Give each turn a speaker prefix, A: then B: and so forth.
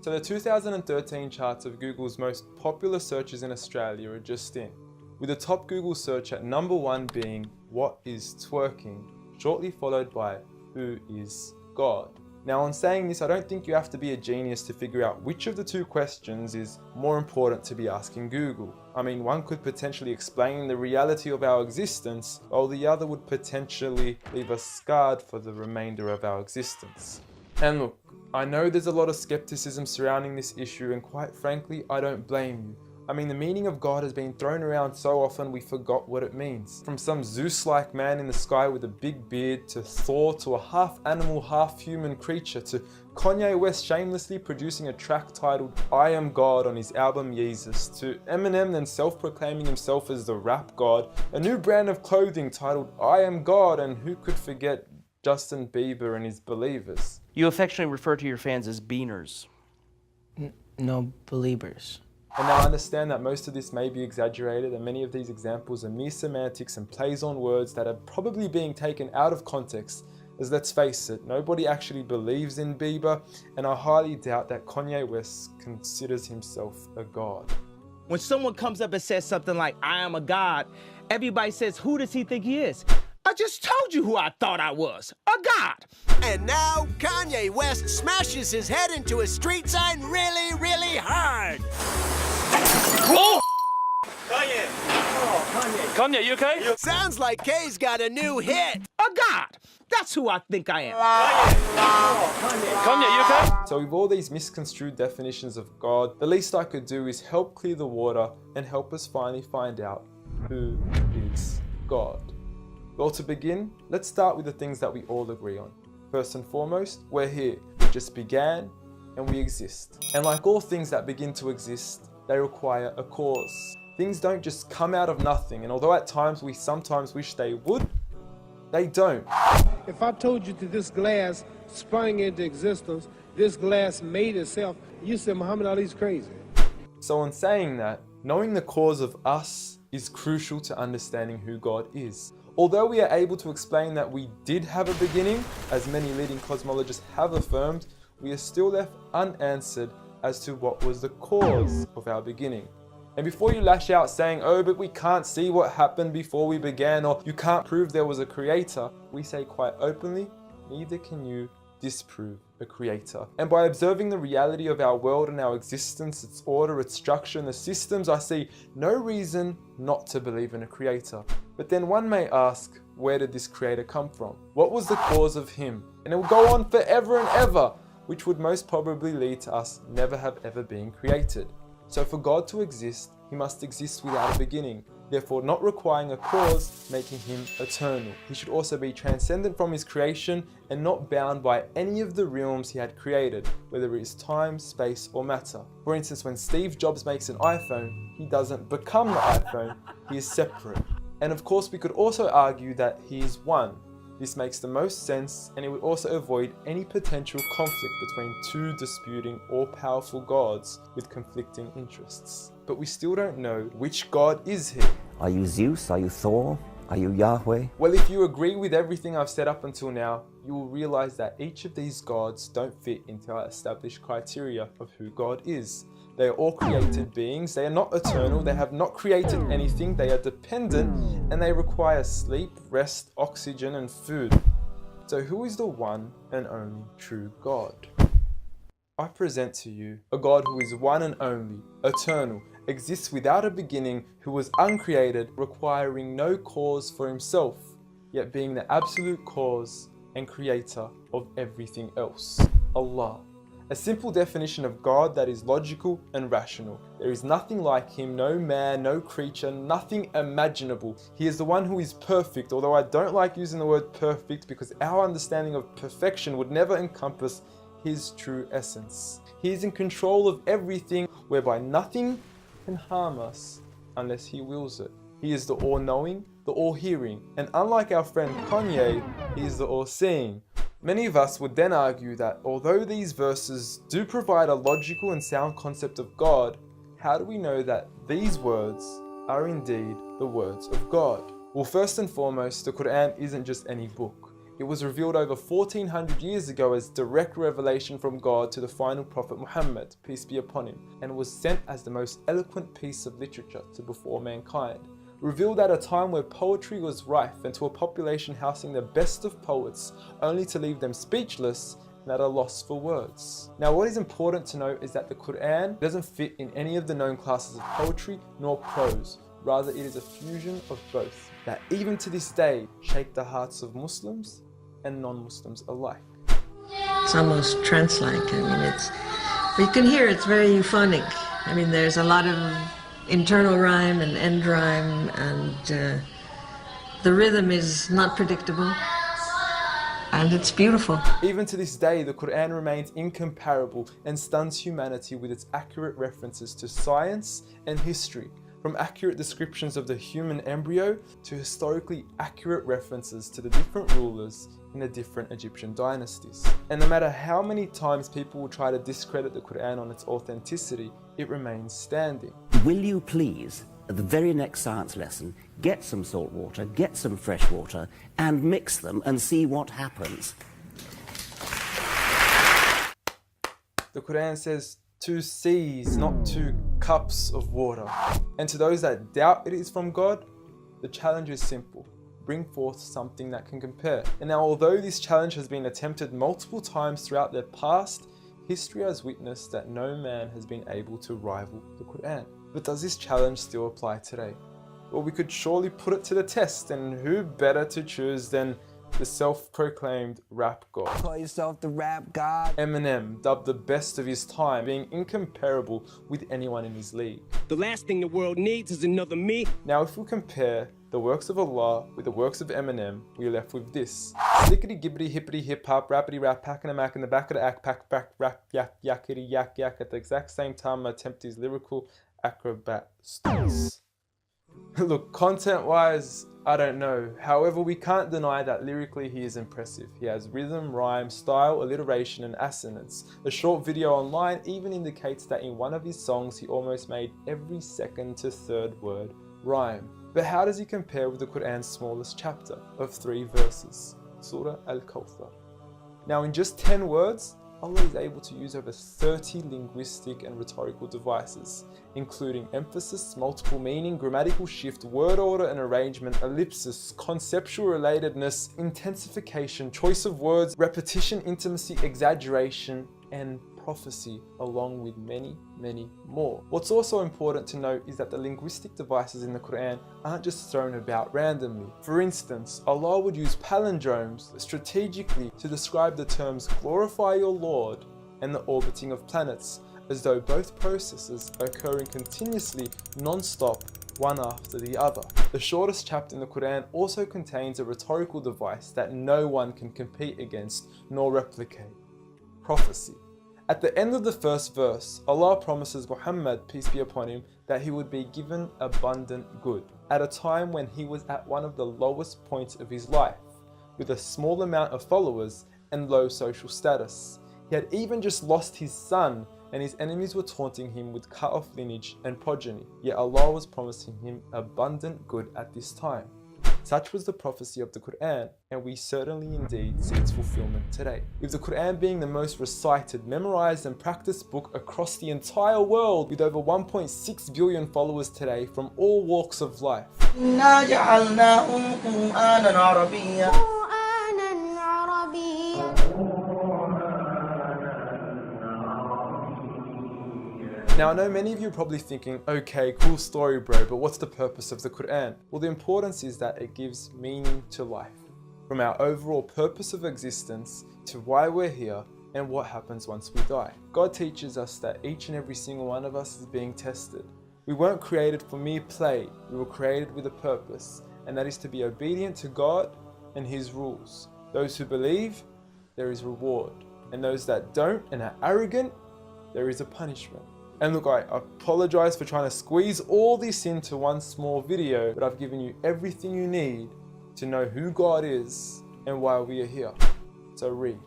A: So the 2013 charts of Google's most popular searches in Australia are just in, with the top Google search at number 1 being "What is twerking?", shortly followed by "Who is God?". Now, on saying this, I don't think you have to be a genius to figure out which of the two questions is more important to be asking Google. I mean, one could potentially explain the reality of our existence, while the other would potentially leave us scarred for the remainder of our existence. And look, I know there's a lot of skepticism surrounding this issue, and quite frankly, I don't blame you. I mean, the meaning of God has been thrown around so often we forgot what it means. From some Zeus-like man in the sky with a big beard, to Thor, to a half-animal, half-human creature, to Kanye West shamelessly producing a track titled "I Am God" on his album Yeezus, to Eminem then self-proclaiming himself as the rap god, a new brand of clothing titled "I Am God", and who could forget Justin Bieber and his Believers.
B: You affectionately refer to your fans as beaners.
C: No, believers.
A: And now I understand that most of this may be exaggerated, and many of these examples are mere semantics and plays on words that are probably being taken out of context, as let's face it, nobody actually believes in Bieber, and I highly doubt that Kanye West considers himself a god.
D: When someone comes up and says something like, "I am a god," everybody says, "Who does he think he is?" I just told you who I thought I was, a god.
E: And now Kanye West smashes his head into a street sign really, really hard.
B: Oh! Kanye! Oh, Kanye. Kanye, you okay?
E: Sounds like Kay's got a new hit.
D: A god. That's who I think I am.
B: Kanye, you okay?
A: So with all these misconstrued definitions of God, the least I could do is help clear the water and help us finally find out who is God. Well, to begin, let's start with the things that we all agree on. First and foremost, we're here. We just began and we exist. And like all things that begin to exist, they require a cause. Things don't just come out of nothing, and although at times we sometimes wish they would, they don't.
F: If I told you that this glass sprang into existence, this glass made itself, you said Muhammad Ali's crazy.
A: So in saying that, knowing the cause of us is crucial to understanding who God is. Although we are able to explain that we did have a beginning, as many leading cosmologists have affirmed, we are still left unanswered as to what was the cause of our beginning. And before you lash out saying, "Oh, but we can't see what happened before we began," or "you can't prove there was a creator," we say quite openly, neither can you disprove a creator. And by observing the reality of our world and our existence, its order, its structure, and the systems, I see no reason not to believe in a creator. But then one may ask, where did this creator come from? What was the cause of him? And it will go on forever and ever, which would most probably lead to us never have ever been created. So for God to exist, he must exist without a beginning, therefore not requiring a cause, making him eternal. He should also be transcendent from his creation and not bound by any of the realms he had created, whether it is time, space, or matter. For instance, when Steve Jobs makes an iPhone, he doesn't become the iPhone, he is separate. And of course, we could also argue that he is one. This makes the most sense, and it would also avoid any potential conflict between two disputing all-powerful gods with conflicting interests. But we still don't know which God is he.
G: Are you Zeus? Are you Thor? Are you Yahweh?
A: Well, if you agree with everything I've said up until now, you will realize that each of these gods don't fit into our established criteria of who God is. They are all created beings, they are not eternal, they have not created anything, they are dependent, and they require sleep, rest, oxygen, and food. So who is the one and only true God? I present to you a God who is one and only, eternal, exists without a beginning, who was uncreated, requiring no cause for himself, yet being the absolute cause and creator of everything else. Allah. A simple definition of God that is logical and rational. There is nothing like him, no man, no creature, nothing imaginable. He is the one who is perfect, although I don't like using the word perfect because our understanding of perfection would never encompass his true essence. He is in control of everything, whereby nothing can harm us unless he wills it. He is the all-knowing, the all-hearing, and unlike our friend Kanye, he is the all-seeing. Many of us would then argue that although these verses do provide a logical and sound concept of God, how do we know that these words are indeed the words of God? Well, first and foremost, the Quran isn't just any book. It was revealed over 1400 years ago as direct revelation from God to the final prophet Muhammad, peace be upon him, and was sent as the most eloquent piece of literature to before mankind. Revealed at a time where poetry was rife and to a population housing the best of poets, only to leave them speechless and at a loss for words. Now, what is important to note is that the Quran doesn't fit in any of the known classes of poetry nor prose. Rather, it is a fusion of both that even to this day shake the hearts of Muslims and non-Muslims alike.
H: It's almost trance-like. I mean, you can hear it's very euphonic. I mean, there's a lot of internal rhyme and end rhyme, and the rhythm is not predictable, and it's beautiful.
A: Even to this day, the Quran remains incomparable and stuns humanity with its accurate references to science and history, from accurate descriptions of the human embryo to historically accurate references to the different rulers in the different Egyptian dynasties. And no matter how many times people will try to discredit the Quran on its authenticity, it remains standing.
G: Will you please, at the very next science lesson, get some salt water, get some fresh water, and mix them and see what happens?
A: The Quran says 2 seas, not 2 cups of water. And to those that doubt it is from God, the challenge is simple. Bring forth something that can compare. And now, although this challenge has been attempted multiple times throughout the past, history has witnessed that no man has been able to rival the Quran. But does this challenge still apply today? Well, we could surely put it to the test, and who better to choose than the self-proclaimed rap god.
C: Call yourself the rap god.
A: Eminem, dubbed the best of his time, being incomparable with anyone in his league.
I: The last thing the world needs is another me.
A: Now, if we compare the works of Allah with the works of Eminem, we are left with this. Slickety gibbity hippity hip hop, rappity rap, packing a mac in the back of the act, pack back, rap, yak, yakety yak yak. At the exact same time, I attempt these lyrical acrobat stunts. Look, content-wise, I don't know. However, we can't deny that lyrically he is impressive. He has rhythm, rhyme, style, alliteration, and assonance. A short video online even indicates that in one of his songs he almost made every second to third word rhyme. But how does he compare with the Quran's smallest chapter of 3 verses, Surah Al-Kawthar? Now, in just 10 words, Allah is able to use over 30 linguistic and rhetorical devices, including emphasis, multiple meaning, grammatical shift, word order and arrangement, ellipsis, conceptual relatedness, intensification, choice of words, repetition, intimacy, exaggeration, and prophecy, along with many, many more. What's also important to note is that the linguistic devices in the Quran aren't just thrown about randomly. For instance, Allah would use palindromes strategically to describe the terms glorify your Lord and the orbiting of planets, as though both processes are occurring continuously, non-stop, one after the other. The shortest chapter in the Quran also contains a rhetorical device that no one can compete against nor replicate: prophecy. At the end of the first verse, Allah promises Muhammad, peace be upon him, that he would be given abundant good at a time when he was at one of the lowest points of his life, with a small amount of followers and low social status. He had even just lost his son, and his enemies were taunting him with cut-off lineage and progeny, yet Allah was promising him abundant good at this time. Such was the prophecy of the Quran, and we certainly indeed see its fulfillment today. With the Quran being the most recited, memorized and practiced book across the entire world, with over 1.6 billion followers today from all walks of life. Now, I know many of you are probably thinking, okay, cool story bro, but what's the purpose of the Quran? Well, the importance is that it gives meaning to life. From our overall purpose of existence to why we're here and what happens once we die. God teaches us that each and every single one of us is being tested. We weren't created for mere play, we were created with a purpose, and that is to be obedient to God and His rules. Those who believe, there is reward, and those that don't and are arrogant, there is a punishment. And look, I apologize for trying to squeeze all this into one small video, but I've given you everything you need to know who God is and why we are here. So read.